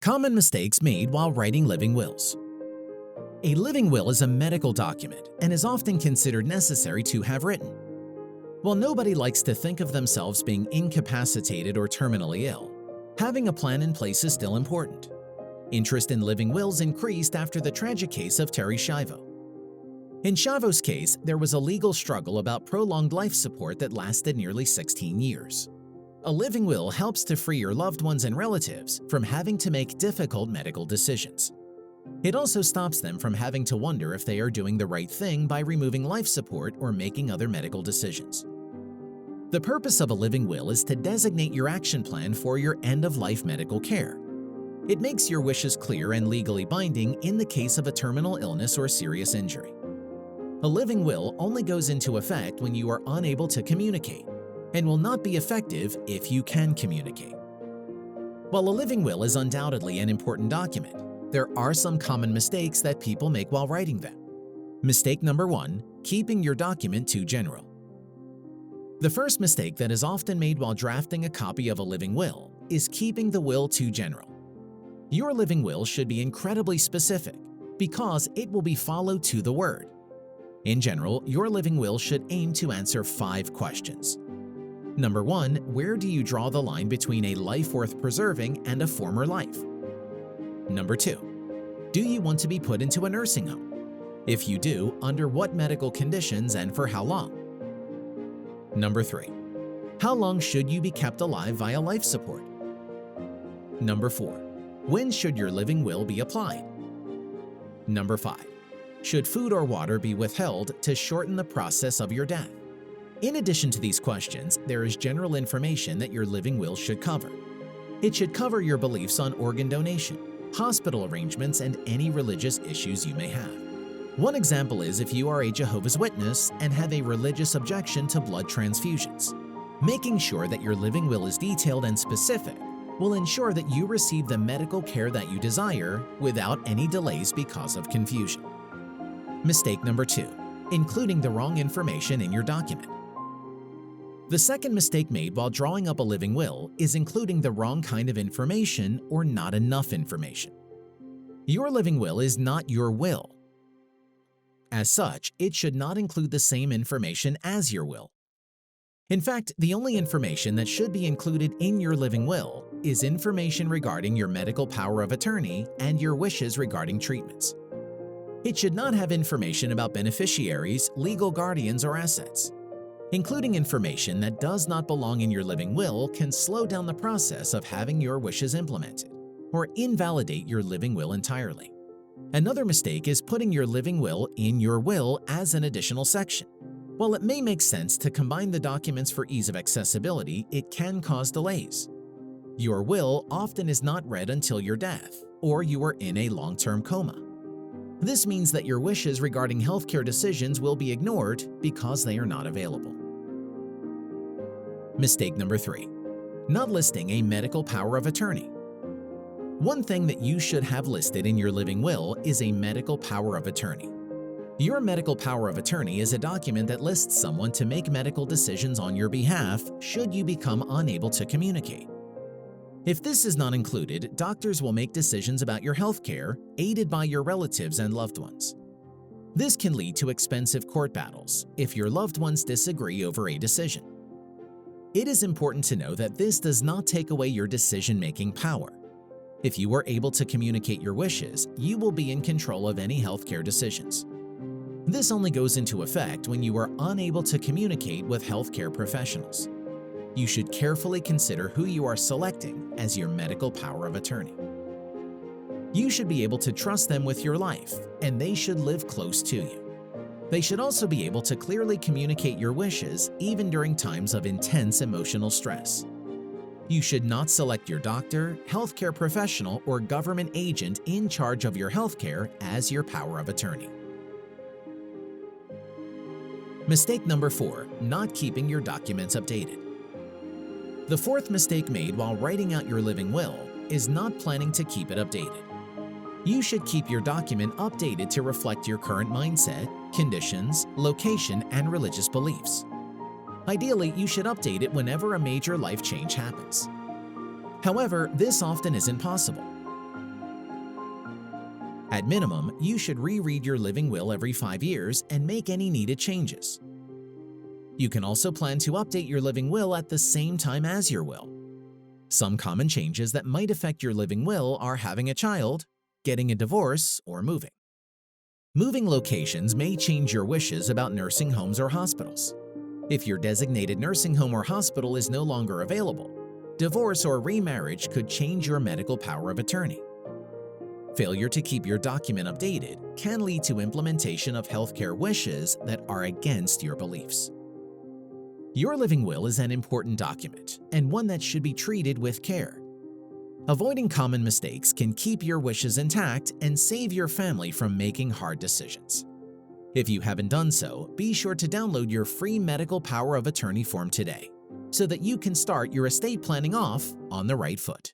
Common mistakes made while writing living wills. A living will is a medical document and is often considered necessary to have written. While nobody likes to think of themselves being incapacitated or terminally ill, having a plan in place is still important. Interest in living wills increased after the tragic case of Terri Schiavo. In Schiavo's case, there was a legal struggle about prolonged life support that lasted nearly 16 years. A living will helps to free your loved ones and relatives from having to make difficult medical decisions. It also stops them from having to wonder if they are doing the right thing by removing life support or making other medical decisions. The purpose of a living will is to designate your action plan for your end-of-life medical care. It makes your wishes clear and legally binding in the case of a terminal illness or serious injury. A living will only goes into effect when you are unable to communicate, and will not be effective if you can communicate. While a living will is undoubtedly an important document, there are some common mistakes that people make while writing them. Mistake number 1, keeping your document too general. The first mistake that is often made while drafting a copy of a living will is keeping the will too general. Your living will should be incredibly specific because it will be followed to the word. In general, your living will should aim to answer 5 questions. Number 1, where do you draw the line between a life worth preserving and a former life? Number 2, do you want to be put into a nursing home? If you do, under what medical conditions and for how long? Number 3, how long should you be kept alive via life support? Number 4, when should your living will be applied? Number 5, should food or water be withheld to shorten the process of your death? In addition to these questions, there is general information that your living will should cover. It should cover your beliefs on organ donation, hospital arrangements, and any religious issues you may have. One example is if you are a Jehovah's Witness and have a religious objection to blood transfusions. Making sure that your living will is detailed and specific will ensure that you receive the medical care that you desire without any delays because of confusion. Mistake number 2, including the wrong information in your document. The second mistake made while drawing up a living will is including the wrong kind of information or not enough information. Your living will is not your will. As such, it should not include the same information as your will. In fact, the only information that should be included in your living will is information regarding your medical power of attorney and your wishes regarding treatments. It should not have information about beneficiaries, legal guardians, or assets. Including information that does not belong in your living will can slow down the process of having your wishes implemented or invalidate your living will entirely. Another mistake is putting your living will in your will as an additional section. While it may make sense to combine the documents for ease of accessibility, it can cause delays. Your will often is not read until your death or you are in a long-term coma. This means that your wishes regarding healthcare decisions will be ignored because they are not available. Mistake number 3, not listing a medical power of attorney. One thing that you should have listed in your living will is a medical power of attorney. Your medical power of attorney is a document that lists someone to make medical decisions on your behalf should you become unable to communicate. If this is not included, doctors will make decisions about your health care, aided by your relatives and loved ones. This can lead to expensive court battles if your loved ones disagree over a decision. It is important to know that this does not take away your decision-making power. If you are able to communicate your wishes, you will be in control of any healthcare decisions. This only goes into effect when you are unable to communicate with healthcare professionals. You should carefully consider who you are selecting as your medical power of attorney. You should be able to trust them with your life, and they should live close to you. They should also be able to clearly communicate your wishes even during times of intense emotional stress. You should not select your doctor, healthcare professional, or government agent in charge of your healthcare as your power of attorney. Mistake number 4, not keeping your documents updated. The fourth mistake made while writing out your living will is not planning to keep it updated. You should keep your document updated to reflect your current mindset, conditions, location, and religious beliefs. Ideally, you should update it whenever a major life change happens. However, this often isn't possible. At minimum, you should reread your living will every 5 years and make any needed changes. You can also plan to update your living will at the same time as your will. Some common changes that might affect your living will are having a child, getting a divorce, or moving. Moving locations may change your wishes about nursing homes or hospitals. If your designated nursing home or hospital is no longer available, divorce or remarriage could change your medical power of attorney. Failure to keep your document updated can lead to implementation of healthcare wishes that are against your beliefs. Your living will is an important document and one that should be treated with care. Avoiding common mistakes can keep your wishes intact and save your family from making hard decisions. If you haven't done so, be sure to download your free medical power of attorney form today so that you can start your estate planning off on the right foot.